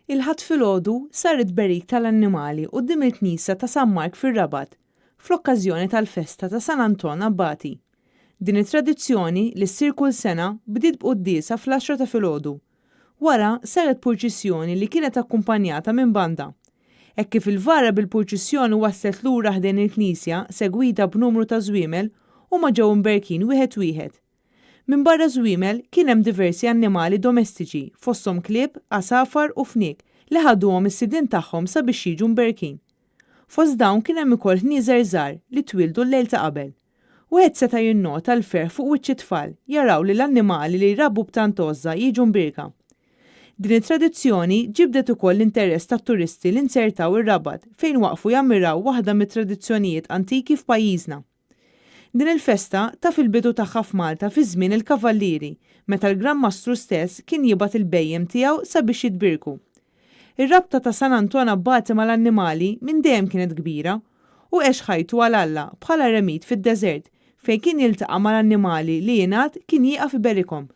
Il-ħadd filgħodu saret berik tal-annimali quddiem il-Knisja ta' San Mark fir-Rabat fl-okkażjoni tal-festa ta' San Anton Abbati. Din it-tradizzjoni li ssir kull sena bdiet b'quddiesa fl-10 ta' filgħodu. Wara saret purċissjoni li kienet akkumpanjata minn banda. Hekk kif il-vara bil-purċissjoni waslet lura ħdejn il-Knisja segwita b'numru ta' żwiemel huma ġew imberkin wieħed wieħed. Minn barra żwiemel kien hemm diversi annimali domestiċi fosthom klieb, għasafar u fniek li ħaduhom is-sidien tagħhom sabiex jiġu mberkin. Fost dawn kien hemm ukoll ħnieżer żgħar li twildu l-lejl ta' qabel. Wieħed seta' jinnota l-ferħ fuq wiċċ it-tfal jaraw li l-annimali li jrabbu b'tant għoża jiġu mbirka. Din it-tradizzjoni ġibdet ukoll l-interess tat-turisti li nsertaw ir-Rabat fejn waqfu jammiraw waħda mit-tradizzjonijiet antiki f'pajjiżna. Din il-festa ta' fil-bidu tagħha f'Malta fi żmien il-Kavallieri, meta l-Gran Mastru stess kien jibgħat il-bejjem tiegħu sabiex jitbirku. Ir-rabta ta' San Anton Abbati mal-annimali minn dejjem kienet kbira u ħajtu għal Alla bħala remit fid-deżert fejn kien jiltaqa' mal-annimali li jingħad kien jieqa' fi berikhom.